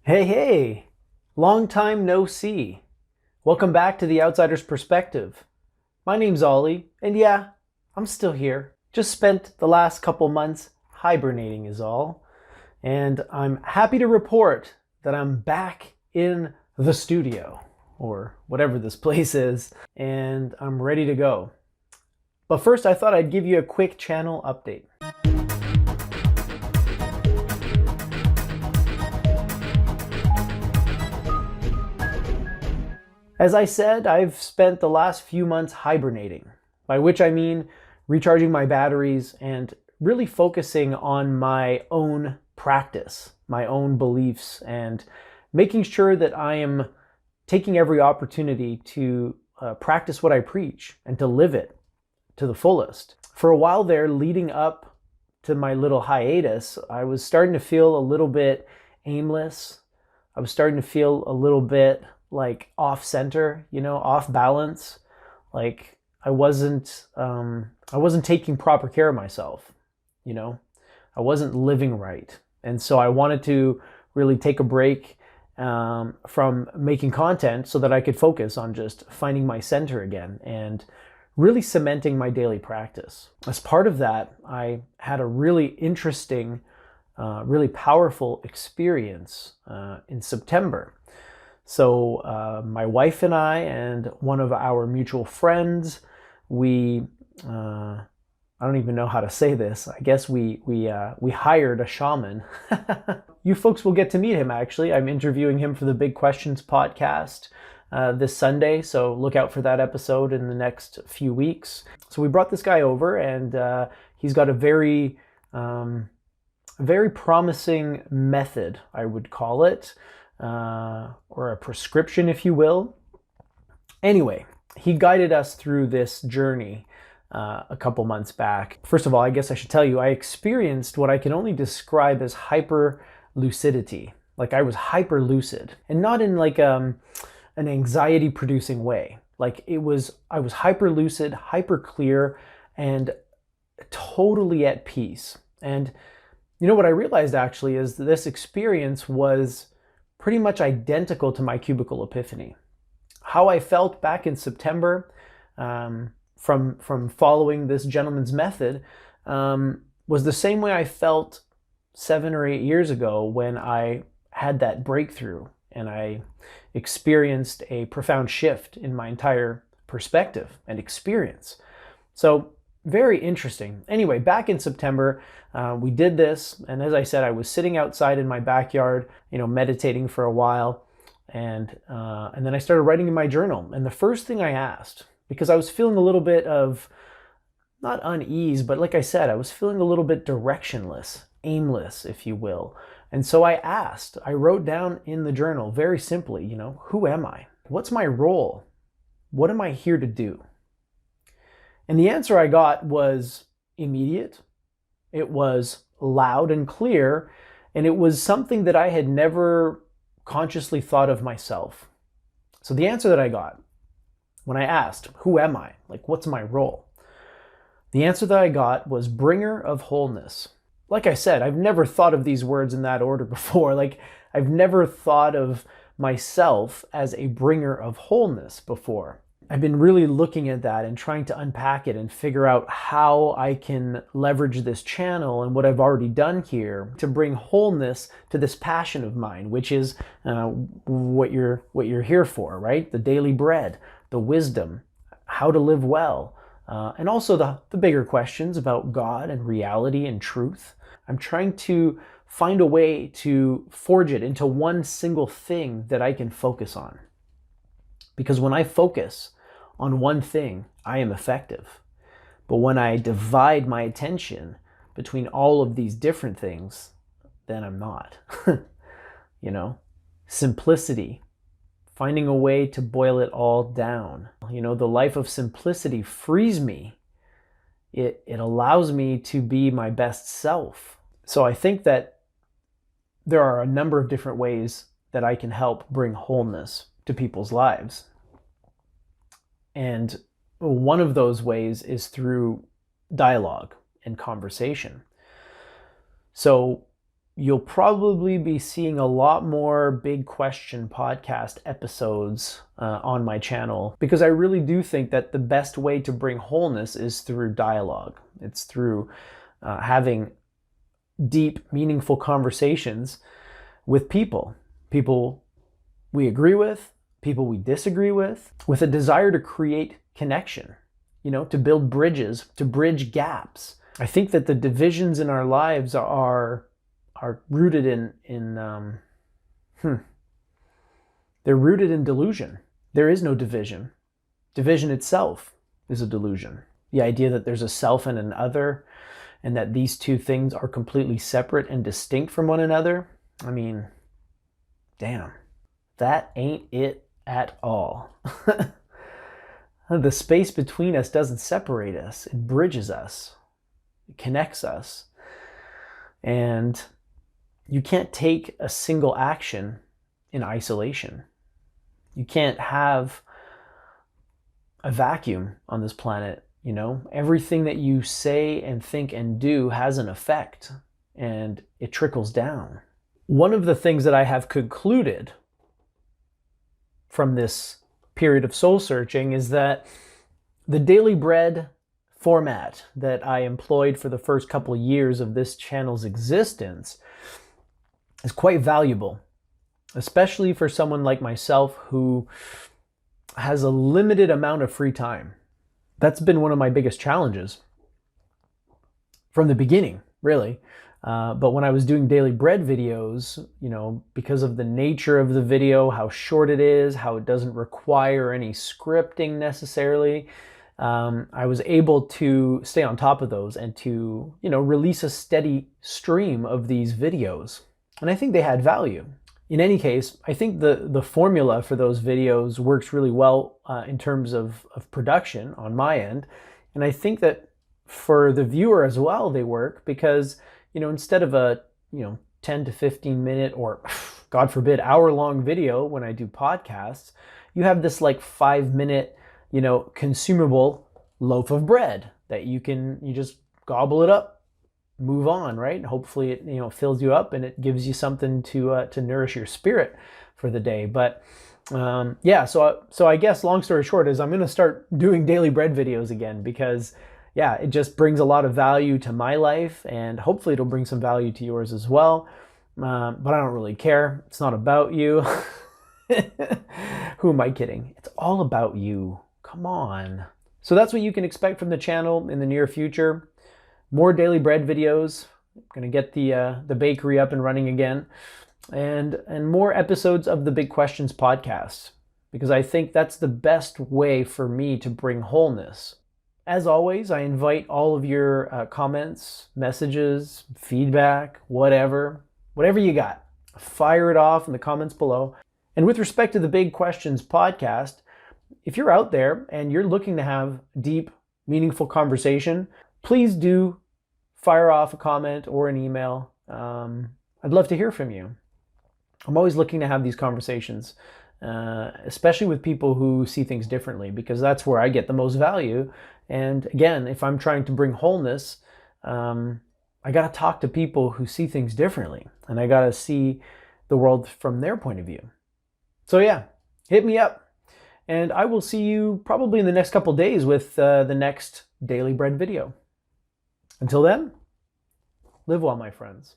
Hey, hey! Long time no see. Welcome back to The Outsider's Perspective. My name's Ollie, and yeah, I'm still here. Just spent the last couple months hibernating is all. And I'm happy to report that I'm back in the studio, or whatever this place is, and I'm ready to go. But first, I thought I'd give you a quick channel update. As I said, I've spent the last few months hibernating, by which I mean recharging my batteries and really focusing on my own practice, my own beliefs, and making sure that I am taking every opportunity to practice what I preach and to live it to the fullest. For a while there, leading up to my little hiatus, I was starting to feel a little bit aimless. I was starting to feel a little bit like off center, off balance. Like I wasn't taking proper care of myself, I wasn't living right. And so I wanted to really take a break from making content so that I could focus on just finding my center again and really cementing my daily practice. As part of that, I had a really interesting, really powerful experience in September. So my wife and I and one of our mutual friends, we I don't even know how to say this. I guess we hired a shaman. You folks will get to meet him. Actually, I'm interviewing him for the Big Questions podcast this Sunday, so look out for that episode in the next few weeks. So we brought this guy over, and he's got a very promising method, I would call it. Or a prescription, if you will. Anyway, he guided us through this journey a couple months back. First of all, I guess I should tell you, I experienced what I can only describe as hyper lucidity. Like I was hyper lucid, and not in like an anxiety producing way. Like I was hyper lucid, hyper clear, and totally at peace. And what I realized actually is that this experience was pretty much identical to my cubicle epiphany. How I felt back in September from following this gentleman's method was the same way I felt 7 or 8 years ago when I had that breakthrough and I experienced a profound shift in my entire perspective and experience. So very interesting. Anyway, back in September, we did this, and as I said, I was sitting outside in my backyard, meditating for a while, and then I started writing in my journal. And the first thing I asked, because I was feeling a little bit of, not unease, but like I said, I was feeling a little bit directionless, aimless, if you will. And so I wrote down in the journal very simply, who am I? What's my role? What am I here to do? And the answer I got was immediate, it was loud and clear, and it was something that I had never consciously thought of myself. So the answer that I got when I asked, who am I? Like, what's my role? The answer that I got was bringer of wholeness. Like I said, I've never thought of these words in that order before. Like, I've never thought of myself as a bringer of wholeness before. I've been really looking at that and trying to unpack it and figure out how I can leverage this channel and what I've already done here to bring wholeness to this passion of mine, which is what you're here for, right? The daily bread, the wisdom, how to live well, and also the bigger questions about God and reality and truth. I'm trying to find a way to forge it into one single thing that I can focus on. Because when I focus on one thing, I am effective. But when I divide my attention between all of these different things, then I'm not. Simplicity, finding a way to boil it all down. The life of simplicity frees me. It allows me to be my best self. So I think that there are a number of different ways that I can help bring wholeness to people's lives. And one of those ways is through dialogue and conversation. So you'll probably be seeing a lot more big question podcast episodes on my channel, because I really do think that the best way to bring wholeness is through dialogue. It's through having deep, meaningful conversations with people we agree with, people we disagree with a desire to create connection, to build bridges, to bridge gaps. I think that the divisions in our lives are rooted they're rooted in delusion. There is no division. Division itself is a delusion. The idea that there's a self and an other, and that these two things are completely separate and distinct from one another, I mean, damn, that ain't it at all. The space between us doesn't separate us. It bridges us. It connects us. And you can't take a single action in isolation. You can't have a vacuum on this planet, Everything that you say and think and do has an effect, and it trickles down. One of the things that I have concluded from this period of soul searching is that the Daily Bread format that I employed for the first couple of years of this channel's existence is quite valuable, especially for someone like myself who has a limited amount of free time. That's been one of my biggest challenges from the beginning, really. But when I was doing Daily Bread videos, because of the nature of the video, how short it is, how it doesn't require any scripting necessarily, I was able to stay on top of those and to, release a steady stream of these videos. And I think they had value. In any case, I think the formula for those videos works really well in terms of production on my end. And I think that for the viewer as well, they work because, instead of a, 10 to 15 minute or, God forbid, hour-long video when I do podcasts, you have this 5-minute, consumable loaf of bread that you just gobble it up, move on, right? Hopefully it fills you up and it gives you something to nourish your spirit for the day. But so I guess long story short is I'm going to start doing Daily Bread videos again because it just brings a lot of value to my life, and hopefully it'll bring some value to yours as well. But I don't really care. It's not about you. Who am I kidding? It's all about you. Come on. So that's what you can expect from the channel in the near future. More Daily Bread videos. I'm going to get the bakery up and running again. And more episodes of the Big Questions podcast, because I think that's the best way for me to bring wholeness. As always, I invite all of your comments, messages, feedback, whatever you got. Fire it off in the comments below. And with respect to the Big Questions podcast, if you're out there and you're looking to have deep, meaningful conversation, please do fire off a comment or an email. I'd love to hear from you. I'm always looking to have these conversations, especially with people who see things differently, because that's where I get the most value. And again, if I'm trying to bring wholeness, I got to talk to people who see things differently, and I got to see the world from their point of view. So hit me up, and I will see you probably in the next couple days with the next Daily Bread video. Until then, live well, my friends.